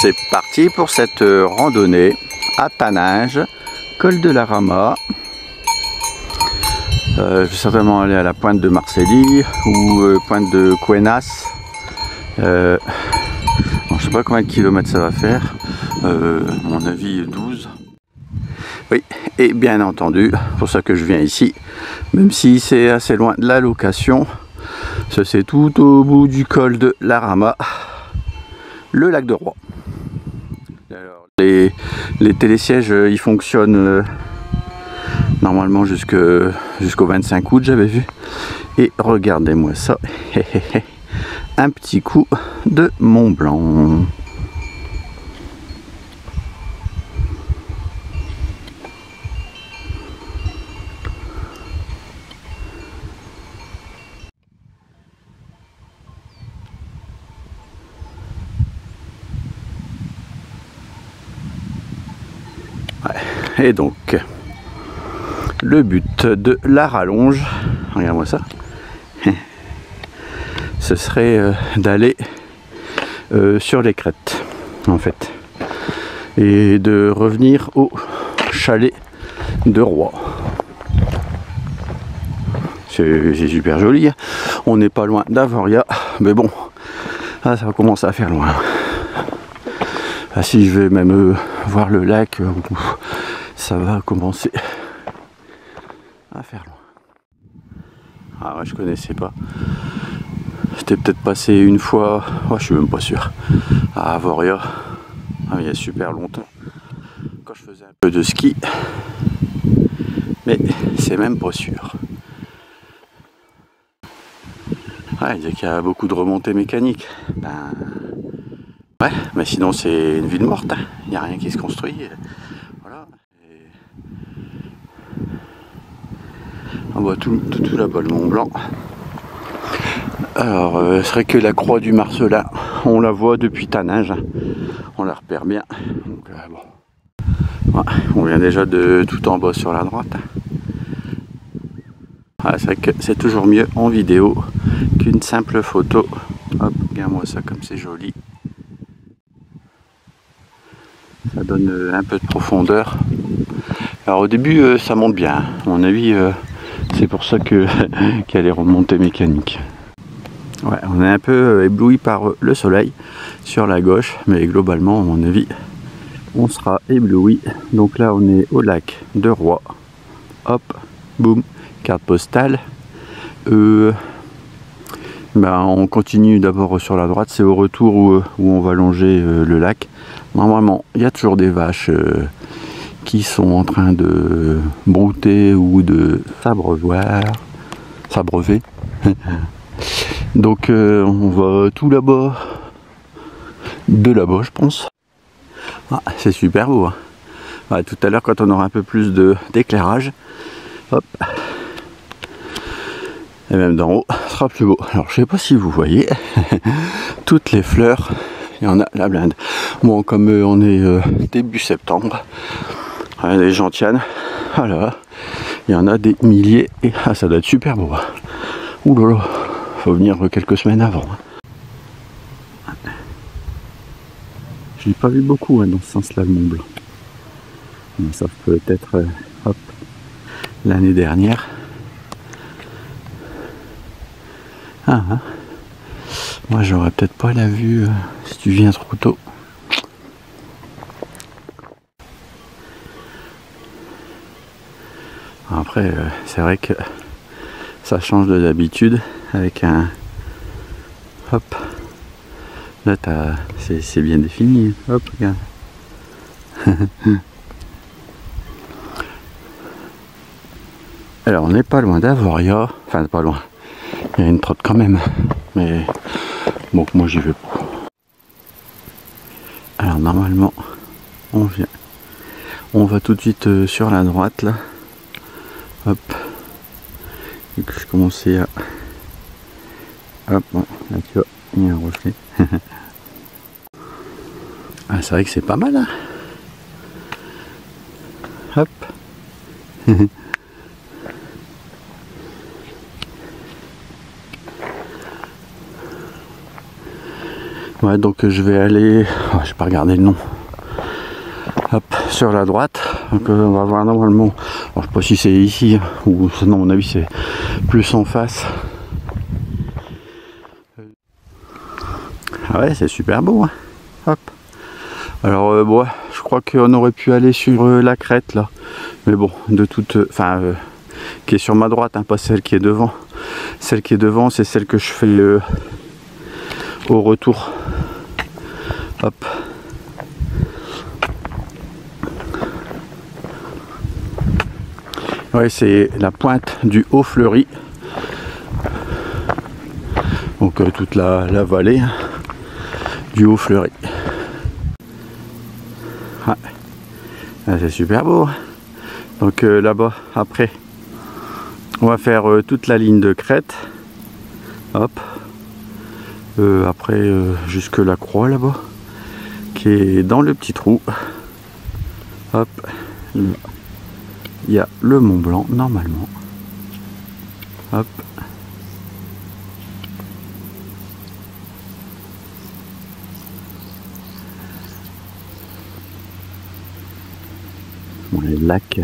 C'est parti pour cette randonnée à Taninges, col de la Rama. Je vais certainement aller à la pointe de Marcélie ou pointe de Couennas. Bon, je ne sais pas combien de kilomètres ça va faire, à mon avis 12. Oui, et bien entendu, pour ça que je viens ici, même si c'est assez loin de la location, ça c'est tout au bout du col de la Rama, le lac de Roy. Alors, les télésièges ils fonctionnent normalement jusqu'au 25 août, j'avais vu. Et regardez-moi ça, un petit coup de Mont Blanc. Et donc, le but de la rallonge, regarde-moi ça, ce serait d'aller sur les crêtes, en fait, et de revenir au chalet de Roy. C'est super joli, on n'est pas loin d'Avoria, mais bon, là, ça va commencer à faire loin. Ah, si je vais même voir le lac, ça va commencer à faire loin. Ah ouais, je connaissais pas. J'étais peut-être passé une fois, oh, je suis même pas sûr, à Avoria, il y a super longtemps, quand je faisais un peu de ski, mais c'est même pas sûr. Ouais, il dit qu'il y a beaucoup de remontées mécaniques. Ben, ouais, mais sinon c'est une ville morte, il n'y a rien qui se construit. Voilà. On voit tout là-bas le Mont Blanc. Alors, ce serait que la croix du Marcelin, on la voit depuis Taninges, on la repère bien. Donc, bon. Ouais, on vient déjà de tout en bas sur la droite. Ah, c'est vrai que c'est toujours mieux en vidéo qu'une simple photo. Hop, regarde-moi ça comme c'est joli. Ça donne un peu de profondeur. Alors au début ça monte bien, à mon avis c'est pour ça qu'il y a les remontées mécaniques. Ouais, on est un peu ébloui par le soleil sur la gauche, mais globalement à mon avis on sera ébloui. Donc là on est au lac de Roy. Hop, boum, carte postale. On continue d'abord sur la droite, c'est au retour où on va longer le lac. Normalement il y a toujours des vaches qui sont en train de brouter ou de s'abreuver. Donc on va tout là-bas, de là-bas je pense. Ah, c'est super beau, hein. Ouais, tout à l'heure quand on aura un peu plus d'éclairage, hop, et même d'en haut, ce sera plus beau. Alors je sais pas si vous voyez, toutes les fleurs, il y en a la blinde. Bon, comme on est début septembre, les gentianes, voilà, il y en a des milliers et ça doit être super beau. Ouh là là, faut venir quelques semaines avant. Je n'ai pas vu beaucoup dans ce sens-là le Mont Blanc. Sauf peut-être l'année dernière. Moi j'aurais peut-être pas la vue si tu viens trop tôt. Après c'est vrai que ça change de d'habitude avec un hop. Là c'est bien défini. Hop, regarde. Alors on n'est pas loin d'Avoria, enfin pas loin. Il y a une trotte quand même, mais bon, moi j'y vais pas. Alors normalement, on va tout de suite sur la droite là. Hop. Et que je commençais à. Hop, bon, là tu vois, il y a un reflet. Ah, c'est vrai que c'est pas mal, hein. Hop. Ouais, donc je vais aller, oh, j'ai pas regardé le nom. Hop, sur la droite, donc on va voir normalement, alors, je sais pas si c'est ici ou non, à mon avis c'est plus en face. Ah ouais, c'est super beau, hein. Hop. Alors bon, je crois qu'on aurait pu aller sur la crête là, mais bon, de toute, enfin, qui est sur ma droite, hein, pas celle qui est devant. Celle qui est devant, c'est celle que je fais au retour. Hop. Ouais, c'est la pointe du Haut-Fleury. Donc toute la vallée, hein, du Haut-Fleury. Ouais. Ah, c'est super beau. Donc là-bas, après, on va faire toute la ligne de crête. Hop. Après, jusque la croix là-bas, qui est dans le petit trou. Hop. Il y a le Mont Blanc, normalement. Hop. Bon, le lac,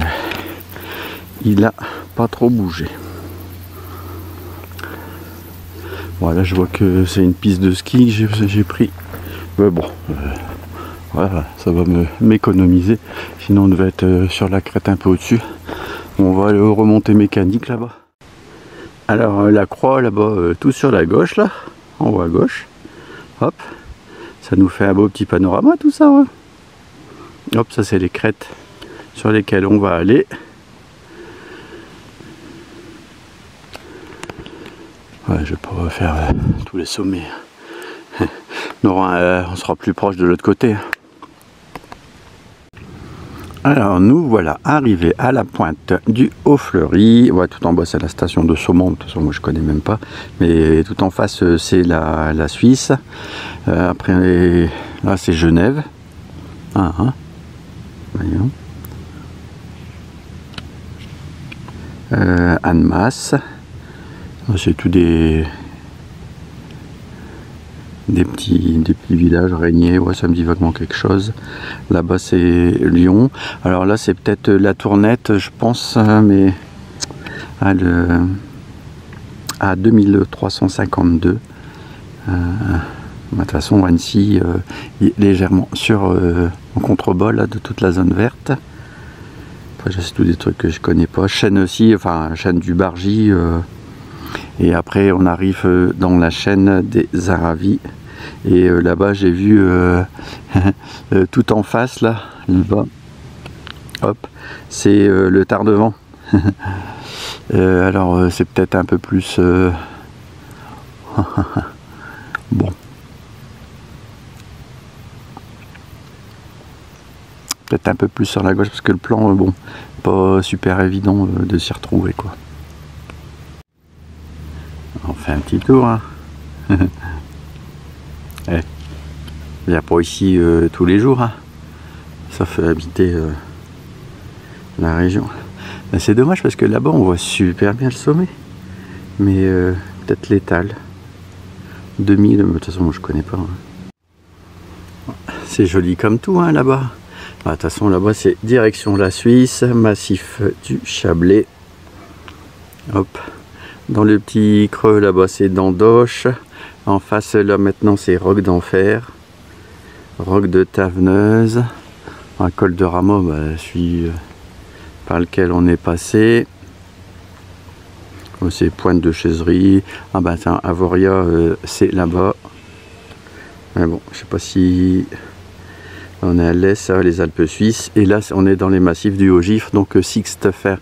il a pas trop bougé. Voilà, je vois que c'est une piste de ski que j'ai pris. Mais bon, voilà, ça va m'économiser. Sinon, on devait être sur la crête un peu au-dessus. On va aller remonter mécanique là-bas. Alors, la croix là-bas, tout sur la gauche, là, en haut à gauche. Hop, ça nous fait un beau petit panorama, tout ça. Ouais. Hop, ça c'est les crêtes sur lesquelles on va aller. Ouais, je vais pas faire tous les sommets. On sera plus proche de l'autre côté. Alors nous voilà arrivés à la pointe du Haut-Fleury. Ouais, tout en bas c'est la station de Saumon. De toute façon moi je connais même pas. Mais tout en face c'est la Suisse. Après là c'est Genève. Ah, hein. Voyons. Annemasse. C'est tout des petits villages Régnier, ouais, ça me dit vaguement quelque chose. Là-bas c'est Lyon. Alors là c'est peut-être la Tournette, je pense, mais à 2352. De toute façon Annecy est légèrement en contrebas là, de toute la zone verte. Après c'est tous des trucs que je connais pas. Chêne aussi, enfin Chêne du Bargy. Et après on arrive dans la chaîne des Aravis. Et là-bas j'ai vu tout en face là-bas, hop, c'est le Tardevant. Alors c'est peut-être un peu plus bon, peut-être un peu plus sur la gauche parce que le plan bon, pas super évident de s'y retrouver quoi. On fait un petit tour, hein. Il n'y a pas ici tous les jours, hein. Sauf habiter la région. C'est dommage parce que là-bas on voit super bien le sommet, mais peut-être l'étal 2000, de toute façon moi je connais pas, hein. C'est joli comme tout, hein, là-bas. De toute façon là-bas c'est direction la Suisse, massif du Chablais. Hop. Dans le petit creux là-bas c'est Dandoche. En face là maintenant c'est Roc d'Enfer, Roc de Taveneuse, un col de Rameau, bah, celui par lequel on est passé. C'est Pointe de Chaiserie. Ah bah tiens, Avoria c'est là-bas. Mais bon, je sais pas si on est à l'est, ça, les Alpes suisses. Et là on est dans les massifs du Haut-Gifre, donc Sixte Fer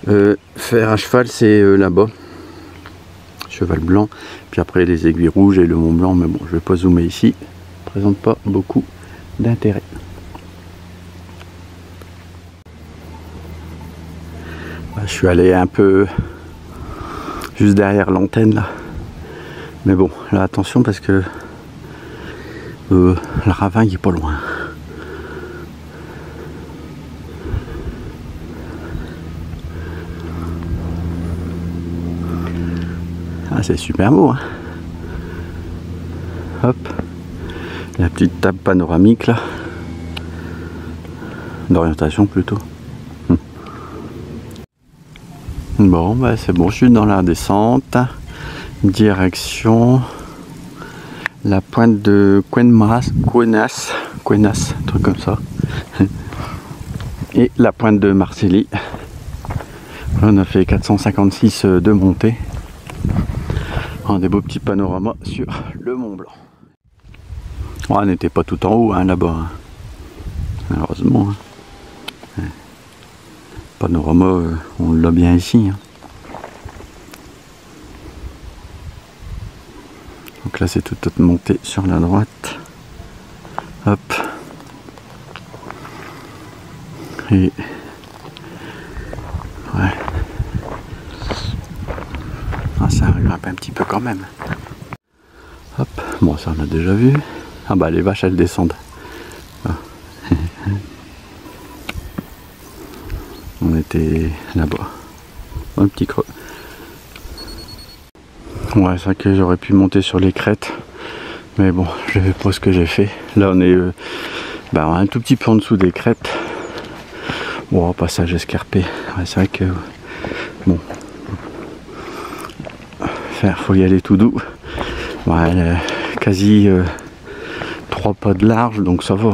à cheval c'est là-bas. Cheval blanc, puis après les aiguilles rouges et le Mont Blanc, mais bon je vais pas zoomer ici, présente pas beaucoup d'intérêt. Je suis allé un peu juste derrière l'antenne là, mais bon là attention parce que le ravin il est pas loin. Ah, c'est super beau, hein. Hop. La petite table panoramique là, d'orientation plutôt. Bon bah c'est bon, je suis dans la descente, direction la pointe de Cuenas, un truc comme ça, et la pointe de Marcélie. On a fait 456 de montée. Des beaux petits panoramas sur le Mont Blanc. On n'était pas tout en haut hein, là-bas, hein. Malheureusement. Hein. Panorama, on l'a bien ici. Hein. Donc là c'est toute montée sur la droite. Hop. Et ouais. Ah, ça grimpe un petit peu quand même. Hop, bon ça on a déjà vu. Ah bah les vaches elles descendent. Ah. On était là-bas. Un petit creux. Ouais, c'est vrai que j'aurais pu monter sur les crêtes. Mais bon, je vais pas ce que j'ai fait. Là on est un tout petit peu en dessous des crêtes. Bon, passage escarpé. Ouais, c'est vrai que bon. Faut y aller tout doux. Ouais, elle a quasi 3 pas de large, donc ça va.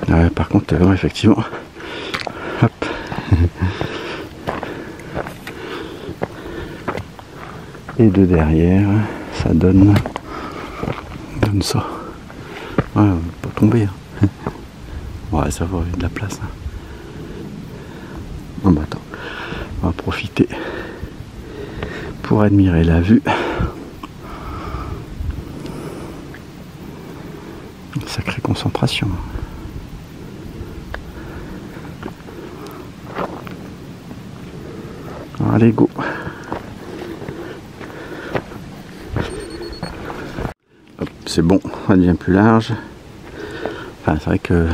Ouais, par contre, effectivement. Hop. Et de derrière, ça donne ça. Ouais, on va pas tomber. Hein. Ouais, ça va, il y a de la place. Hein. Bon, bah attends, on va profiter pour admirer la vue. Sacrée concentration. Allez, go. C'est bon, ça devient plus large. Enfin, c'est vrai que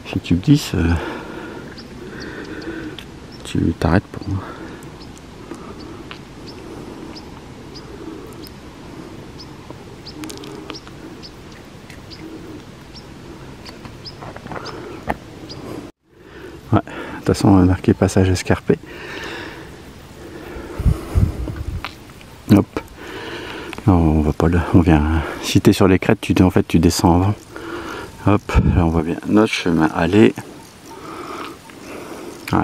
si tu glisses, tu t'arrêtes pas. Ouais, de toute façon on a marqué passage escarpé. Hop. Non, on va pas là, on vient. Si t'es sur les crêtes, tu descends avant. Hop, là on voit bien notre chemin aller. Ouais.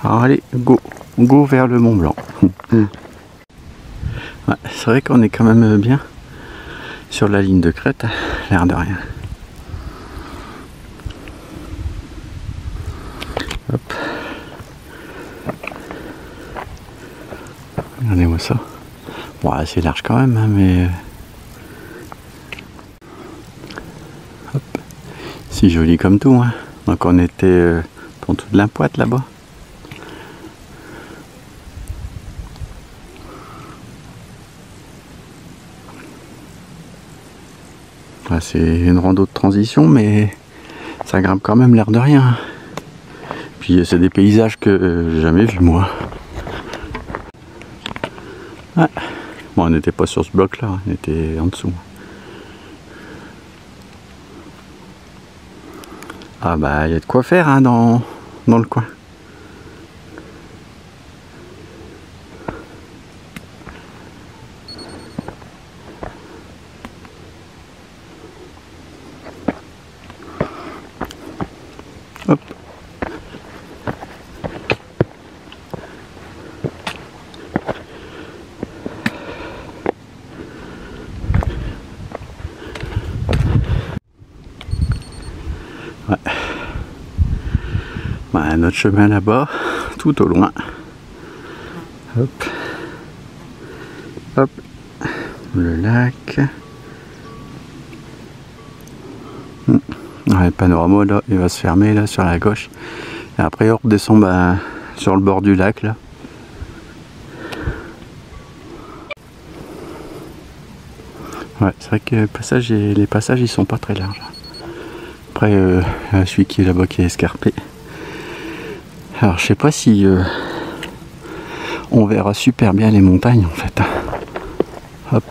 Alors allez, go vers le Mont Blanc. Ouais, c'est vrai qu'on est quand même bien sur la ligne de crête, l'air de rien. Hop. Regardez-moi ça. Bon, c'est large quand même, hein, mais... Hop. Si joli comme tout. Hein. Donc on était en dessous de l'Impoite là-bas. Ouais, c'est une rando de transition, mais ça grimpe quand même l'air de rien. Puis c'est des paysages que j'ai jamais vus moi. Ouais. Bon, on n'était pas sur ce bloc là, on était en dessous. Ah bah il y a de quoi faire hein, dans le coin. Hop. Ouais. Bah, notre chemin là-bas, tout au loin. Hop. Hop. Le lac. Ouais, le panorama là, il va se fermer là sur la gauche. Et après on redescend sur le bord du lac là. Ouais, c'est vrai que les passages ils sont pas très larges. Après celui qui est là-bas qui est escarpé. Alors je sais pas si on verra super bien les montagnes en fait. Hop.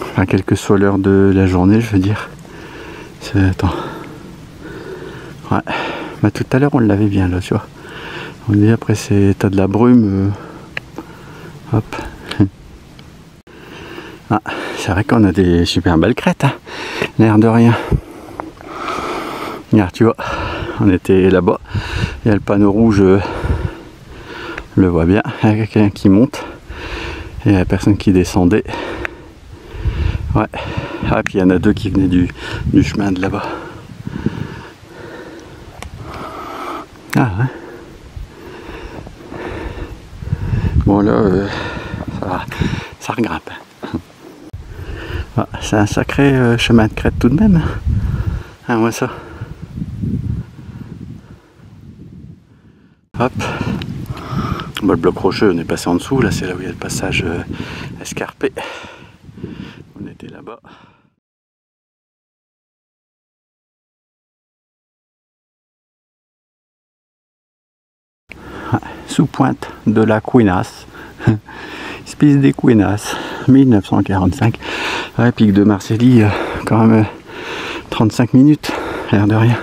Enfin, quelle que soit l'heure de la journée, je veux dire. Attends. Ouais. Bah, tout à l'heure on l'avait bien là, tu vois. On dit après t'as de la brume. Hop. Ah, c'est vrai qu'on a des super belles crêtes, hein. L'air de rien. Regarde, tu vois, on était là-bas. Il y a le panneau rouge, je le vois bien. Il y a quelqu'un qui monte. Et il y a personne qui descendait. Ouais. Ah, puis il y en a deux qui venaient du chemin de là-bas. Ah ouais. Bon là, ça va, ça regrimpe. Ah, c'est un sacré chemin de crête tout de même. Ah, moi ça. Hop. Bon, le bloc rocheux, on est passé en dessous. Là, c'est là où il y a le passage escarpé. On était là-bas. Ouais, sous pointe de la Couennas. Spice des Couennas, 1945. Ouais, pic de Marcélie, quand même 35 minutes, l'air de rien.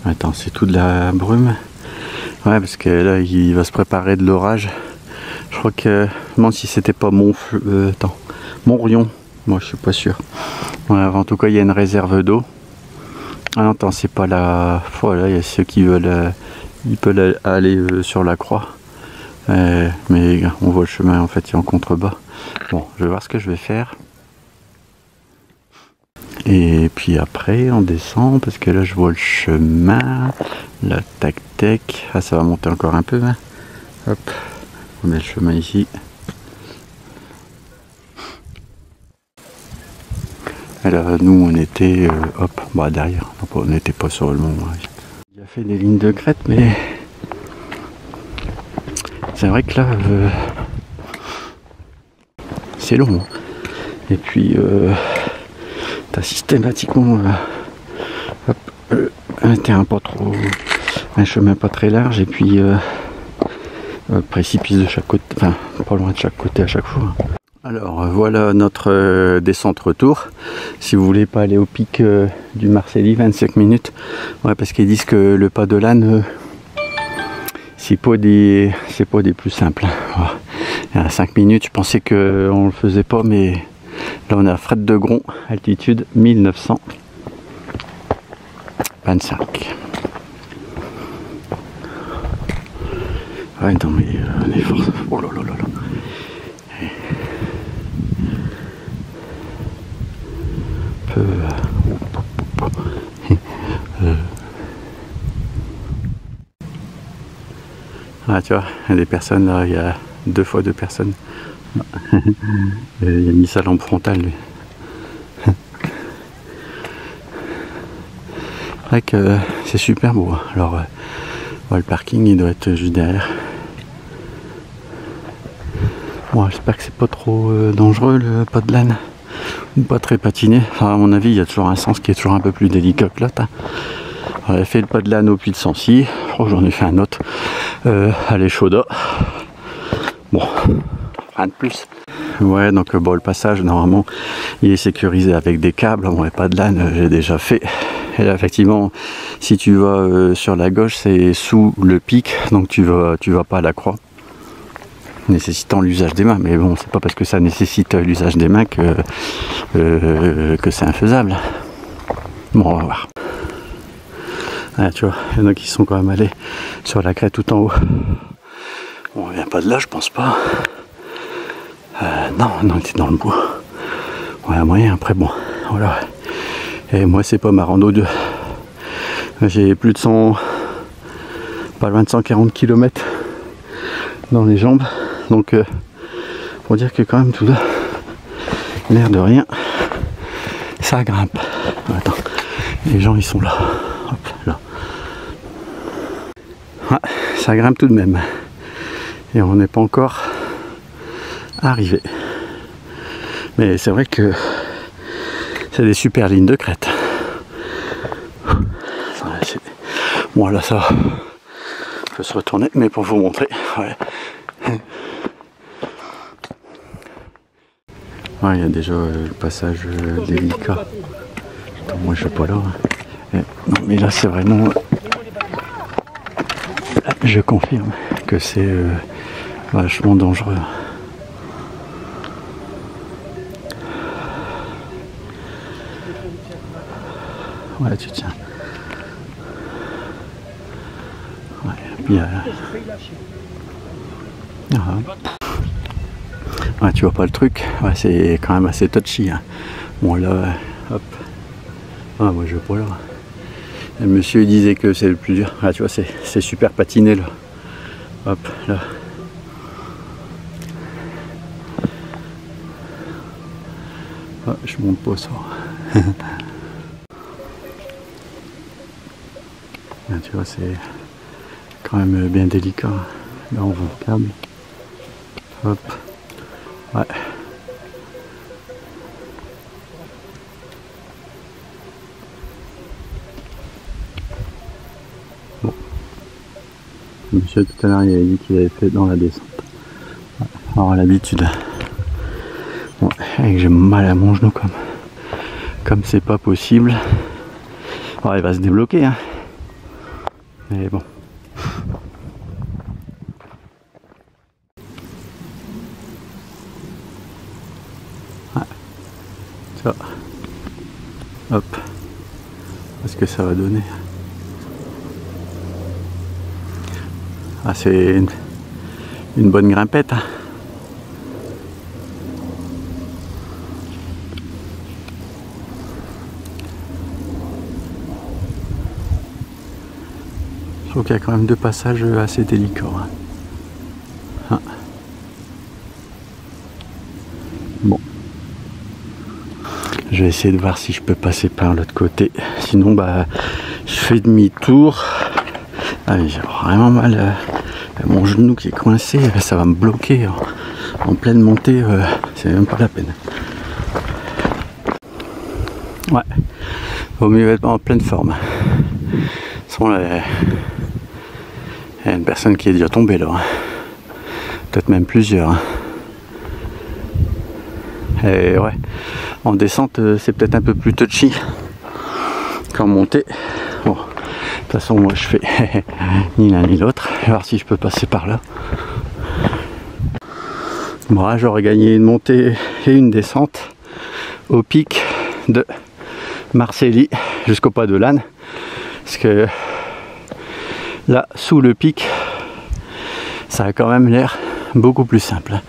Attends, c'est tout de la brume. Ouais, parce que là, il va se préparer de l'orage. Je crois que, je me demande si c'était pas Montrion. Moi, je suis pas sûr. Ouais, en tout cas, il y a une réserve d'eau. Ah non, attends, c'est pas la... Voilà, il y a ceux qui veulent... ils peuvent aller sur la croix. Mais on voit le chemin, en fait, il est en contrebas. Bon, je vais voir ce que je vais faire. Et puis après, on descend, parce que là, je vois le chemin. La tac-tac. Ah, ça va monter encore un peu, hein. Hop, on met le chemin ici. Alors, nous, on était, hop, bah derrière. On n'était pas sur le mont. Il a fait des lignes de crête, mais c'est vrai que là, c'est long. Et puis, t'as systématiquement un terrain pas trop, un chemin pas très large, et puis précipice de chaque côté, enfin pas loin de chaque côté à chaque fois. Alors voilà notre descente retour. Si vous voulez pas aller au pic du Marcélie, 25 minutes. Ouais, parce qu'ils disent que le pas de l'âne, c'est pas des plus simples. Ouais. À 5 minutes, je pensais qu'on le faisait pas, mais là on est à Fret de Gron, altitude 1925. Ouais, non mais on est fort. Oh là là là là. Ah, tu vois, il y a des personnes là, il y a 2 fois 2 personnes. Il a mis sa lampe frontale, lui. C'est vrai que c'est super beau. Alors, le parking il doit être juste derrière. Bon, j'espère que c'est pas trop dangereux le pas de l'âne. Ou pas très patiné. Enfin, à mon avis, il y a toujours un sens qui est toujours un peu plus délicat que l'autre. Hein. J'avais fait le pas de l'âne au Puy de Sancy. J'en ai fait un autre à l'Échauda. Bon, rien de plus. Ouais, donc bon, le passage, normalement, il est sécurisé avec des câbles. Bon, le pas de l'âne, j'ai déjà fait. Et là, effectivement, si tu vas sur la gauche, c'est sous le pic, donc tu vas pas à la croix, nécessitant l'usage des mains. Mais bon, c'est pas parce que ça nécessite l'usage des mains que c'est infaisable. Bon, on va voir. Ah, tu vois, il y en a qui sont quand même allés sur la crête tout en haut. Bon, on vient pas de là, je pense pas. Non, on était dans le bois. Ouais, moyen, après bon, voilà. Et moi, c'est pas ma rando 2. J'ai plus de 100, pas loin de 140 km dans les jambes. Donc, pour dire que quand même tout là, l'air de rien, ça grimpe. Attends, les gens ils sont là. Hop, là. Ouais, ça grimpe tout de même. Et on n'est pas encore arrivé. Mais c'est vrai que C'est des super lignes de crête. Bon là ça va. Je peux se retourner, mais pour vous montrer. Ouais. Ouais, il y a déjà le passage délicat. Attends, moi je suis pas là. Non mais là c'est vraiment... Là, je confirme que c'est vachement dangereux. Ouais, tu tiens. Ouais, puis ouais, tu vois pas le truc. Ouais, c'est quand même assez touchy. Hein. Bon là, hop. Ah, moi je vais pas là. Le monsieur il disait que c'est le plus dur. Ah, tu vois, c'est super patiné là. Hop, là. Ah, je monte pas ça. Ah, tu vois, c'est quand même bien délicat. Là, on voit le câble. Hop. Ouais. Bon. Le monsieur tout à l'heure, il avait dit qu'il avait fait dans la descente. Ouais. Alors, à l'habitude. Bon, et que j'ai mal à mon genou comme c'est pas possible. Alors, il va se débloquer, hein. Mais bon. Ouais. Ça. Hop. Qu'est-ce que ça va donner? Ah, c'est une bonne grimpette. Hein. Je trouve qu'il y a quand même deux passages assez délicats. Hein. Ah. Bon. Je vais essayer de voir si je peux passer par l'autre côté. Sinon, bah, je fais demi-tour. Ah, j'ai vraiment mal. Mon genou qui est coincé, ça va me bloquer en pleine montée. C'est même pas la peine. Ouais. Vaut mieux être en pleine forme. De toute façon, il y a une personne qui est déjà tombée là. Peut-être même plusieurs. Et ouais, en descente, c'est peut-être un peu plus touchy qu'en montée. Bon, de toute façon, moi je fais ni l'un ni l'autre. Je vais voir si je peux passer par là. Bon, là, j'aurais gagné une montée et une descente au pic de Marcélie jusqu'au pas de l'âne. Parce que là, sous le pic, ça a quand même l'air beaucoup plus simple.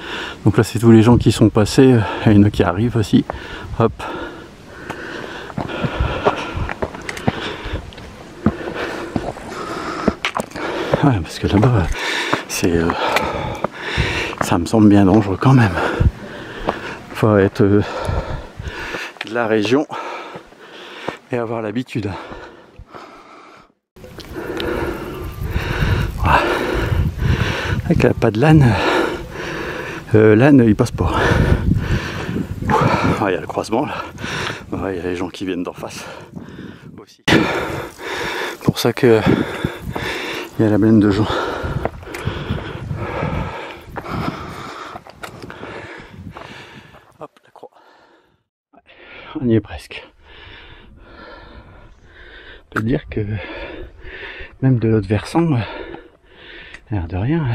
Donc là, c'est tous les gens qui sont passés. Il y en a qui arrivent aussi. Hop. Ouais, parce que là-bas, c'est... ça me semble bien dangereux quand même. Faut être de la région et avoir l'habitude. Avec la pas de l'âne, l'âne il passe pas. Il y a le croisement là. Il y a les gens qui viennent d'en face aussi. Pour ça que il y a la plaine de gens. Hop, la croix. Ouais, on y est presque. On peut dire que même de l'autre versant, l'air de rien,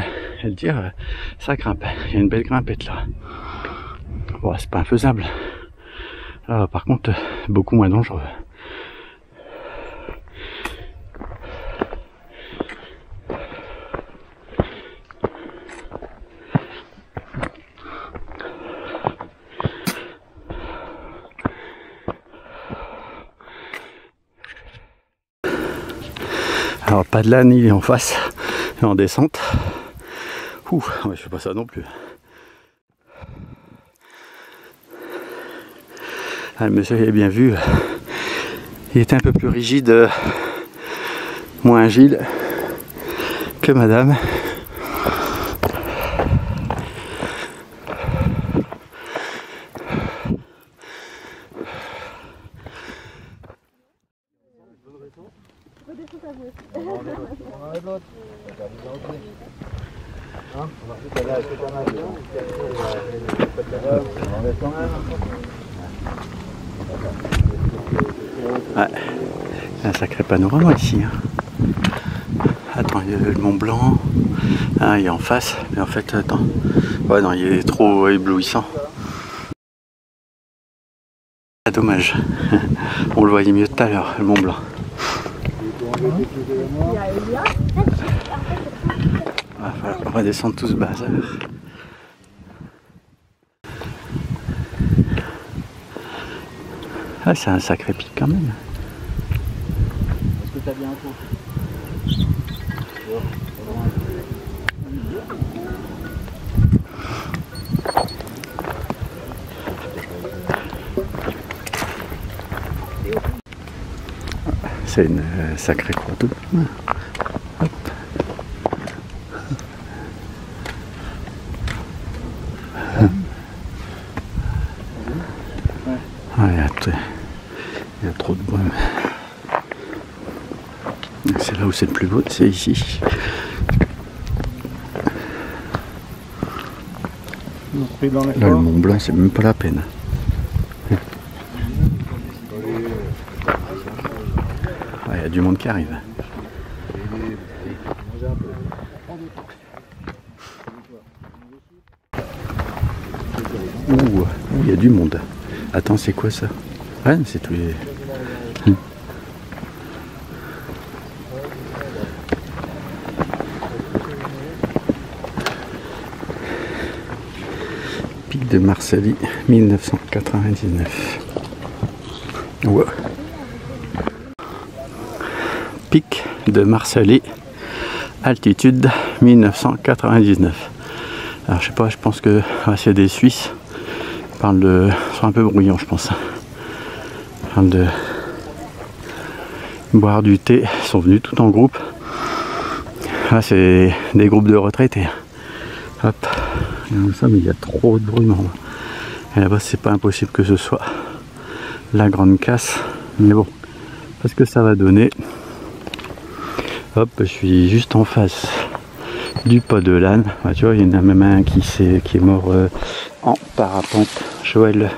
et le dire, ça grimpe. Il y a une belle grimpette là. Bon, c'est pas infaisable. Là, par contre, beaucoup moins dangereux. Alors, pas de l'âne, il est en face, et en descente. Ouh, ouais, je fais pas ça non plus. Ah, le monsieur il a bien vu, il était un peu plus rigide, moins agile que madame. Ouais, c'est un sacré panorama ici. Hein. Attends, il y a le Mont Blanc. Ah, il est en face, mais en fait, attends. Ouais, non, il est trop éblouissant. Ah, dommage. On le voyait mieux tout à l'heure, le Mont Blanc. On va descendre tout ce bazar. Ah, c'est un sacré pic quand même. Est-ce que t'as bien un coup? C'est une sacrée croix tout. Hop. Ah, il y a trop de brume. C'est là où c'est le plus beau, c'est ici. Là, le Mont Blanc, c'est même pas la peine. Il y a du monde qui arrive. Ouh, il y a du monde. Attends, c'est quoi ça? Ouais, c'est tous les... Pic de Marcelli, 1999. Ouais. Pic de Marcelli, altitude 1999. Alors je sais pas, je pense que c'est des Suisses. Ils parlent de... Ils sont un peu bruyants, je pense. Ils parlent de boire du thé. Ils sont venus tout en groupe. Là c'est des groupes de retraités. Hop. Ça, mais il y a trop de brume en bas. Et là-bas c'est pas impossible que ce soit la grande casse. Mais bon, parce que ça va donner. Hop, je suis juste en face du pas de l'âne. Ah, tu vois, il y en a même un qui est mort en parapente. Joël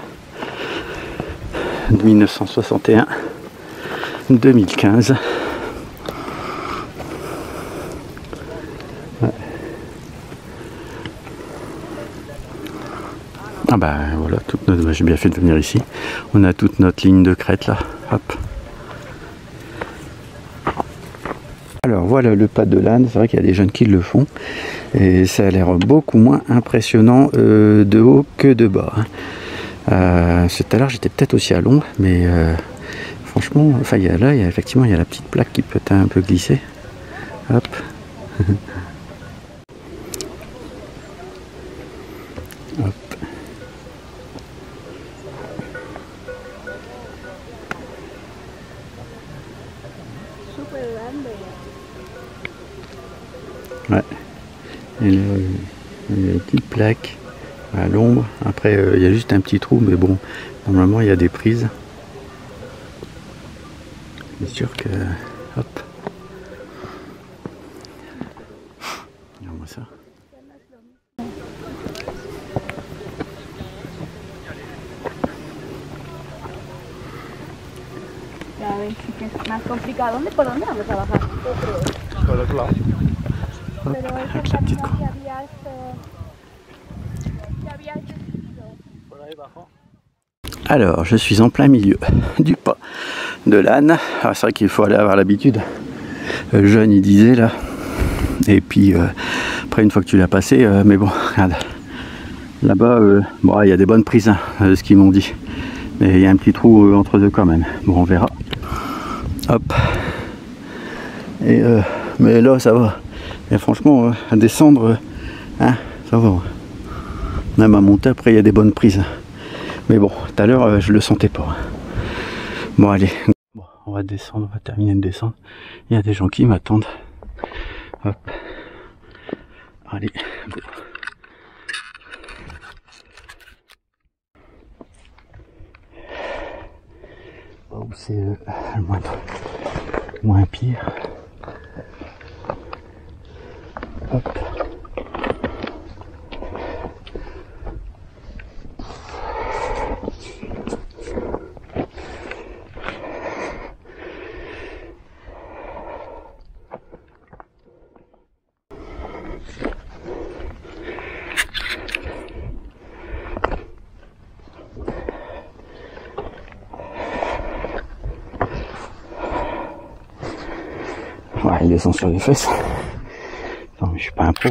1961-2015. Ouais. Ah bah voilà, toute notre... j'ai bien fait de venir ici. On a toute notre ligne de crête là. Hop. Alors voilà le pas de l'âne, c'est vrai qu'il y a des jeunes qui le font et ça a l'air beaucoup moins impressionnant de haut que de bas. Tout à l'heure j'étais peut-être aussi à l'ombre, mais franchement, enfin effectivement il y a la petite plaque qui peut un peu glisser. Hop. Hop. Ouais. Et là, il y a une petite plaque à l'ombre. Après, il y a juste un petit trou, mais bon, normalement, il y a des prises. C'est sûr que... Hop. Regarde-moi ça. Ya ves, que es más complicado. ¿Por dónde vamos a bajar? Por el lado. Hop, avec la petite croix. Alors, je suis en plein milieu du pas de l'âne. C'est vrai qu'il faut aller avoir l'habitude. Le jeune, il disait là. Et puis, après, une fois que tu l'as passé, mais bon, regarde. Là-bas, bon, il y a des bonnes prises, hein, ce qu'ils m'ont dit. Mais il y a un petit trou entre deux quand même. Bon, on verra. Hop. Et, mais là, ça va. Et franchement, à descendre, hein, ça va. Même à monter, après, il y a des bonnes prises. Mais bon, tout à l'heure, je le sentais pas. Bon, allez. Bon, on va descendre, on va terminer de descendre. Il y a des gens qui m'attendent. Hop. Allez. Bon. pas où c'est le moins pire. Hop. Ouais, il descend sur les fesses. Non, mais je suis pas un pro.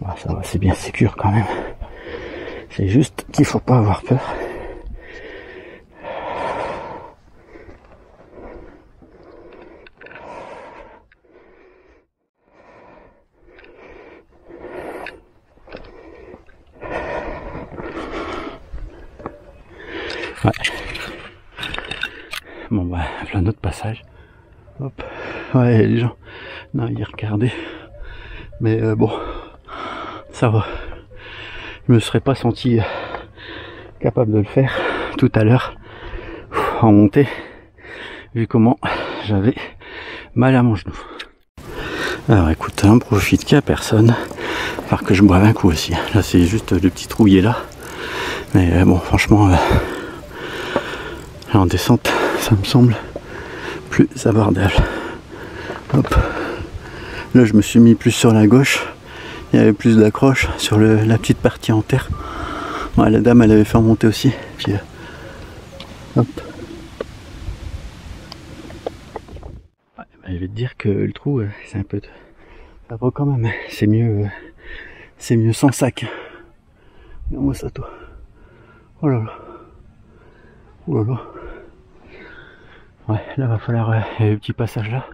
Bon, ça va, c'est bien sécure quand même. C'est juste qu'il faut pas avoir peur. Ouais. Bon bah, plein d'autres passages. Hop. Ouais, les gens, non, ils regardaient. Mais bon, ça va. Je me serais pas senti capable de le faire tout à l'heure en montée, vu comment j'avais mal à mon genou. Alors écoute, on profite qu'il n'y a personne. Alors que je boive un coup aussi. Là, c'est juste le petit trouillé là. Mais bon, franchement, en descente, ça me semble plus abordable. Hop. Là, je me suis mis plus sur la gauche. Il y avait plus d'accroche sur la petite partie en terre. Ouais, la dame, elle avait fait remonter aussi. Puis, hop. Ouais, bah, je vais te dire que le trou, c'est un peu... Ça va quand même. C'est mieux sans sac. Regarde-moi ça, toi. Oh là là. Oh là là. Ouais, là va falloir le petit passage là.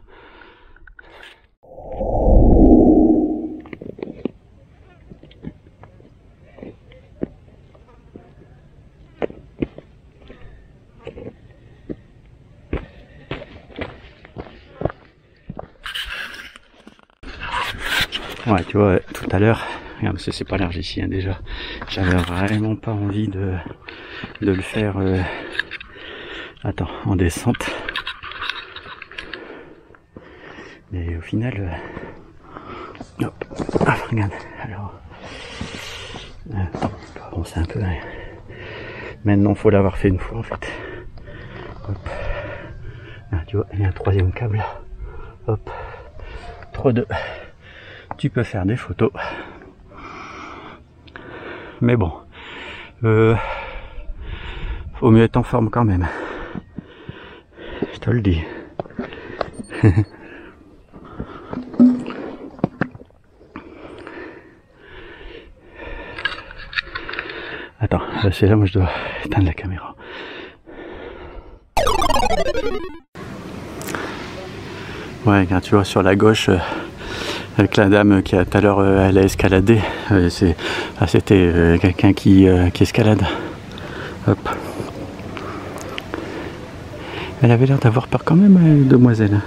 Ouais, tu vois, tout à l'heure, regarde, c'est pas large ici hein, déjà. J'avais vraiment pas envie de le faire. Attends, en descente. Mais au final, hop, ah, regarde, alors, bon, c'est un peu, hein. Maintenant faut l'avoir fait une fois en fait. Hop, ah, tu vois, il y a un troisième câble là. Hop, 3-2. Tu peux faire des photos. Mais bon, faut mieux être en forme quand même. Je te le dis. Attends, c'est là où je dois éteindre la caméra. Ouais, regarde, tu vois sur la gauche, avec la dame qui a tout à l'heure elle a escaladé, c'était quelqu'un qui escalade. Hop. Elle avait l'air d'avoir peur quand même, demoiselle.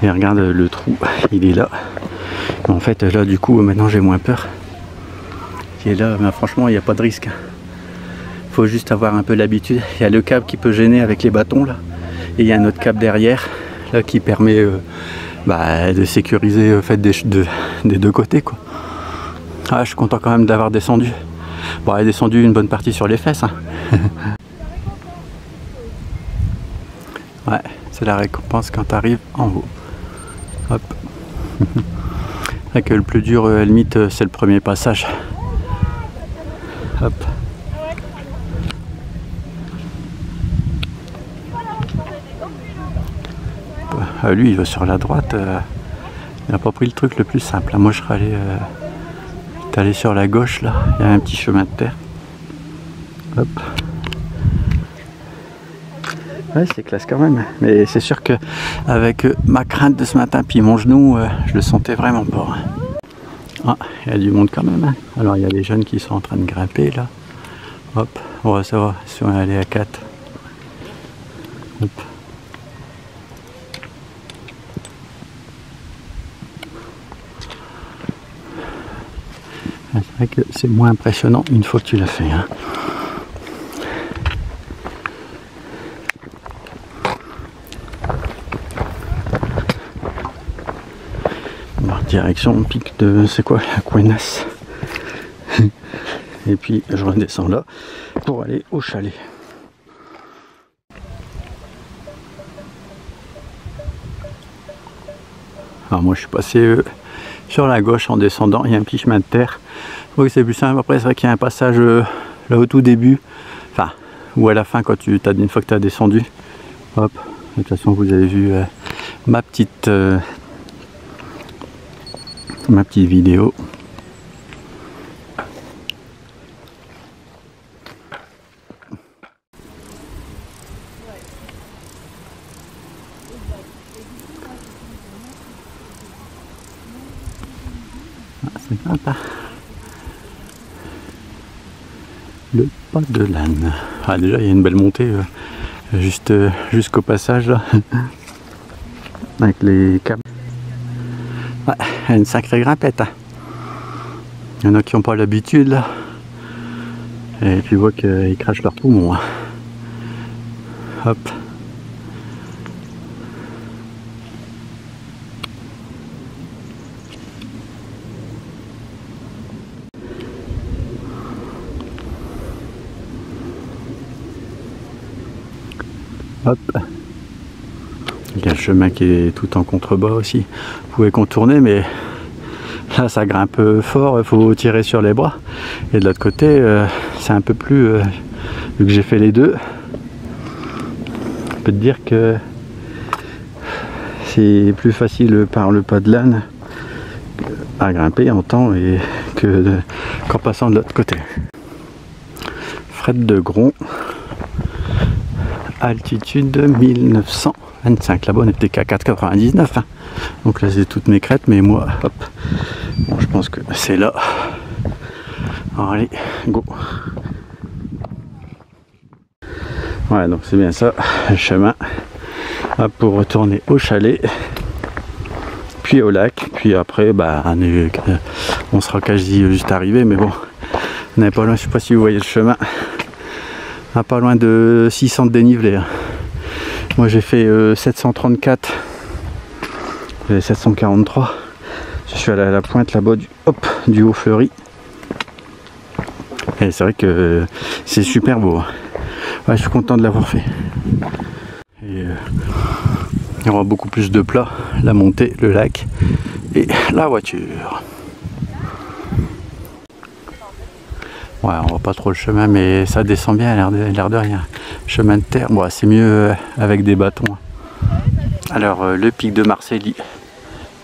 Et regarde le trou, il est là. En fait là du coup maintenant j'ai moins peur. Il est là, mais franchement il n'y a pas de risque. Faut juste avoir un peu l'habitude. Il y a le câble qui peut gêner avec les bâtons là. Et il y a un autre câble derrière là qui permet de sécuriser fait, des deux côtés quoi. Ah, je suis content quand même d'avoir descendu. Bon, elle est descendue une bonne partie sur les fesses. Hein. Ouais, c'est la récompense quand tu arrives en haut. Hop. Que le plus dur, à la limite, c'est le premier passage. Hop. Lui, il va sur la droite. Il n'a pas pris le truc le plus simple. Moi, je serais allé sur la gauche, là. Il y a un petit chemin de terre. Hop. Ouais, c'est classe quand même. Mais c'est sûr que avec ma crainte de ce matin, puis mon genou, je le sentais vraiment pas. Ah, il y a du monde quand même. Hein. Alors, il y a des jeunes qui sont en train de grimper, là. Hop. Ouais, ça va. Si on est allé à 4. Hop. C'est vrai que c'est moins impressionnant une fois que tu l'as fait. Hein. Direction pic de, c'est quoi, Cuenas. Et puis je redescends là pour aller au chalet. Alors moi je suis passé sur la gauche en descendant, il y a un petit chemin de terre. Donc c'est plus simple. Après c'est vrai qu'il y a un passage là au tout début, enfin ou à la fin quand tu une fois que tu as descendu. Hop, de toute façon vous avez vu ma petite vidéo. Ah, c'est sympa. Le pas de l'âne. Ah, déjà il y a une belle montée juste jusqu'au passage là. Avec les câbles. Ouais, une sacrée grimpette. Hein. Il y en a qui n'ont pas l'habitude là. Et tu vois qu'ils crachent leurs poumons. Hein. Hop. Hop. Il y a le chemin qui est tout en contrebas aussi. Vous pouvez contourner, mais là ça grimpe fort, il faut tirer sur les bras. Et de l'autre côté, c'est un peu plus... vu que j'ai fait les deux, je peux te dire que c'est plus facile par le pas de l'âne à grimper en temps et qu'en passant de l'autre côté. Fred de Gron, altitude 1925. Là-bas on était qu'à 4,99. Hein. Donc là c'est toutes mes crêtes, mais moi, hop. Bon, je pense que c'est là. Alors, allez, go. Ouais, donc c'est bien ça, le chemin. Hop, pour retourner au chalet, puis au lac, puis après, bah, on sera quasi juste arrivé, mais bon, on n'est pas loin. Je sais pas si vous voyez le chemin. On n'est pas loin de 600 de dénivelé. Hein. Moi j'ai fait 734, j'ai 743. Je suis allé à la pointe là-bas du Haut-Fleury. Et c'est vrai que c'est super beau. Ouais, je suis content de l'avoir fait. Et, il y aura beaucoup plus de plats, la montée, le lac et la voiture. Ouais, on voit pas trop le chemin, mais ça descend bien, l'air de rien. Chemin de terre, bon, c'est mieux avec des bâtons. Alors, le pic de Marcélie,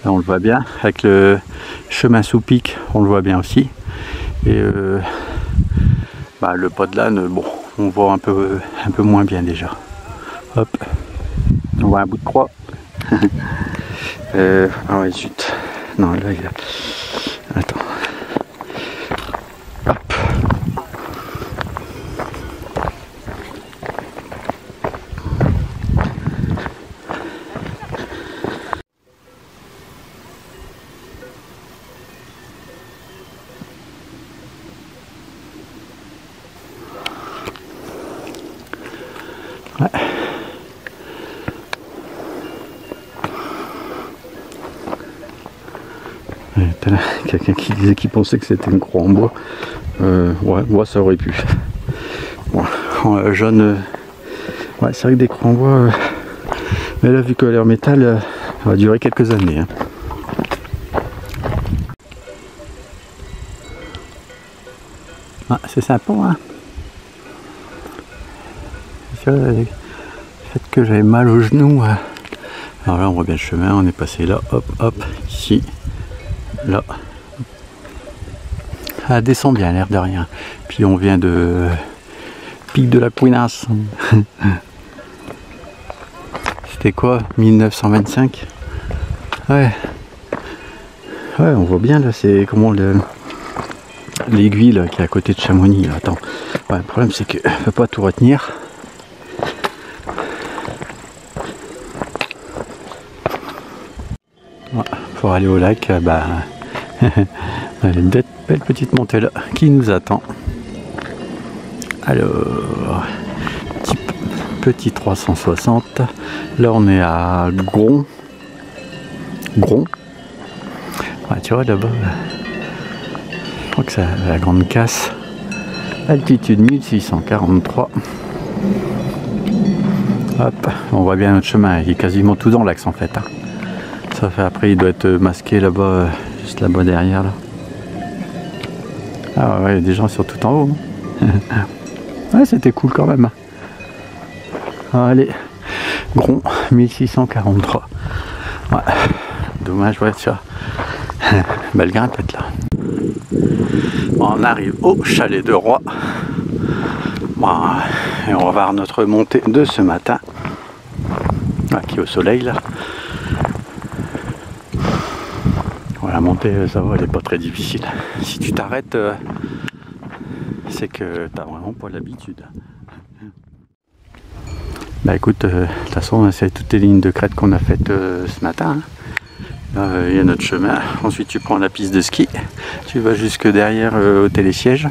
là, on le voit bien. Avec le chemin sous pic, on le voit bien aussi. Et bah, le pas de l'âne, bon, on voit un peu moins bien déjà. Hop, on voit un bout de croix. Ah ouais, zut. Non, là, il y a... Attends. Hop. Ouais. Quelqu'un qui disait qu'il pensait que c'était une croix en bois. Ouais, moi ça aurait pu. Bon, en jaune, ouais, c'est vrai que des croix en bois, mais là vu que leur métal va durer quelques années. Hein. Ah, c'est sympa, hein. C'est vrai, le fait que j'avais mal au genou. Alors là on voit bien le chemin, on est passé là, hop, hop, ici, là. Ça descend bien, l'air de rien. Puis on vient de pic de la Cuenas. C'était quoi, 1925? Ouais. Ouais, on voit bien là, c'est comment l'aiguille qui est à côté de Chamonix. Là. Attends. Ouais, le problème c'est que je peux pas tout retenir. Ouais, pour aller au lac, bah, Allez, une belle petite montée là qui nous attend. Alors, petit 360. Là, on est à Gron. Gron. Ouais, tu vois là-bas, je crois que c'est la Grande Casse. Altitude 1643. Hop, on voit bien notre chemin. Il est quasiment tout dans l'axe en fait. Hein. Ça fait après, il doit être masqué là-bas, juste là-bas derrière. Là. Ah ouais, des gens sont tout en haut. Hein. Ouais, c'était cool quand même. Allez, Gron 1643. Ouais, dommage, ouais, tu vois. Belle grimpette là. Bon, on arrive au chalet de Roi. Bon, et on va voir notre montée de ce matin. Ah, qui est au soleil là. Voilà, la montée, ça va, elle est pas très difficile. Si tu t'arrêtes, c'est que t'as vraiment pas l'habitude. Bah écoute, de toute façon, c'est toutes les lignes de crête qu'on a faites ce matin. Hein. Il y a notre chemin. Ensuite, tu prends la piste de ski. Tu vas jusque derrière au télésiège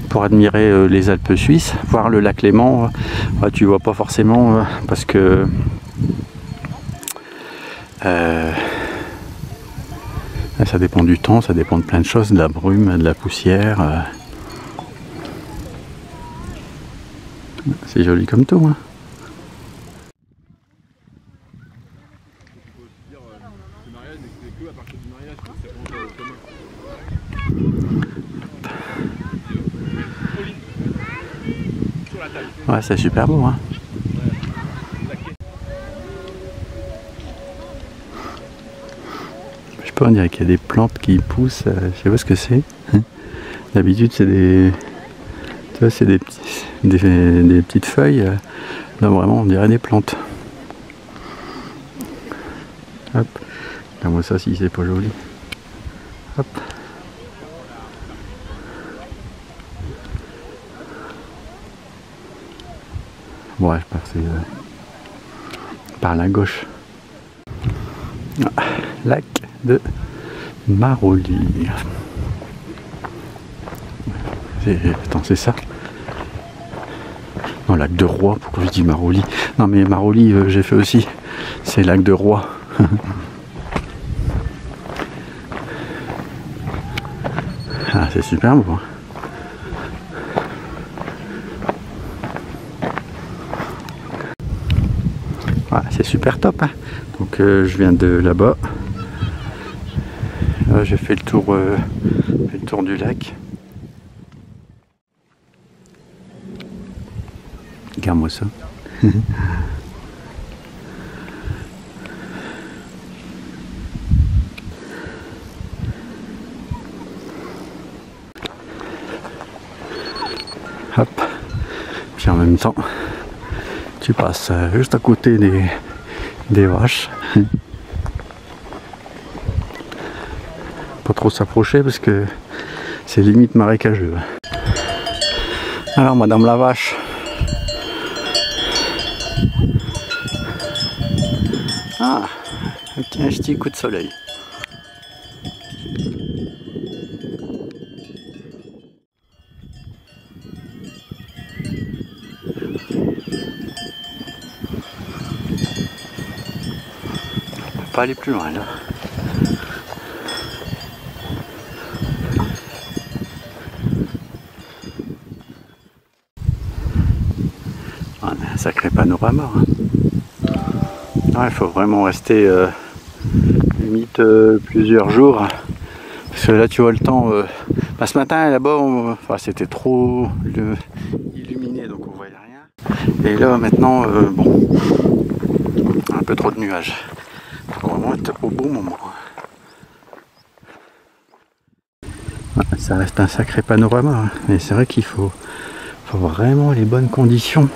pour admirer les Alpes suisses, voir le lac Léman. Tu vois pas forcément parce que ça dépend du temps, ça dépend de plein de choses, de la brume, de la poussière. C'est joli comme tout. Hein. Ouais, c'est super beau. Hein. Je sais pas, on dirait qu'il y a des plantes qui poussent. Je sais pas ce que c'est. D'habitude, c'est des... Tu vois, c'est des petites feuilles. Là, vraiment, on dirait des plantes. Hop. Regarde-moi ça si c'est pas joli. Hop. Bon, ouais, je passe par la gauche. Ah, lac de Marolly. Attends, c'est ça? Non, lac de Roi, pourquoi je dis Marolly? Non, mais Marolly, j'ai fait aussi. C'est lac de Roi. Ah, c'est super beau. Hein. Voilà, c'est super top. Hein. Donc, je viens de là-bas. J'ai fait le tour du lac. Regarde-moi ça. Hop. Puis en même temps, tu passes juste à côté des vaches. Pas trop s'approcher parce que c'est limite marécageux. Alors madame la vache. Ah, un petit coup de soleil. On peut pas aller plus loin là. On a un sacré panorama. Hein. Il faut vraiment rester limite plusieurs jours parce que là tu vois le temps ce matin là-bas enfin, c'était trop illuminé donc on voyait rien et là maintenant bon un peu trop de nuages, faut vraiment être au bon moment. Ça reste un sacré panorama hein. Mais c'est vrai qu'il faut vraiment les bonnes conditions.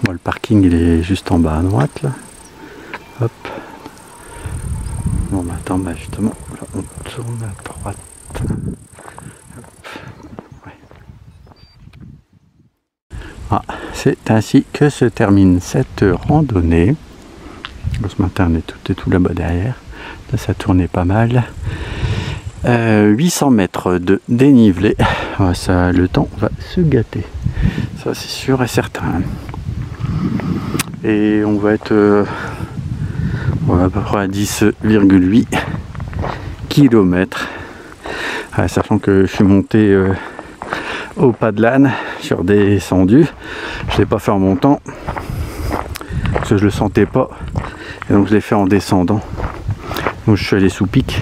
Bon, le parking il est juste en bas à droite là. Hop. Bon bah attends, bah justement, là, on tourne à droite. Hop. Ouais. Ah, c'est ainsi que se termine cette randonnée. Ce matin on est tout là-bas derrière. Là, ça tournait pas mal. 800 mètres de dénivelé. Ouais, ça, le temps va se gâter. Ça, c'est sûr et certain. Et on va être à peu près à 10,8 km. Sachant que je suis monté au pas de l'âne, je suis redescendu. Je l'ai pas fait en montant parce que je le sentais pas. Et donc je l'ai fait en descendant. Donc je suis allé sous pic.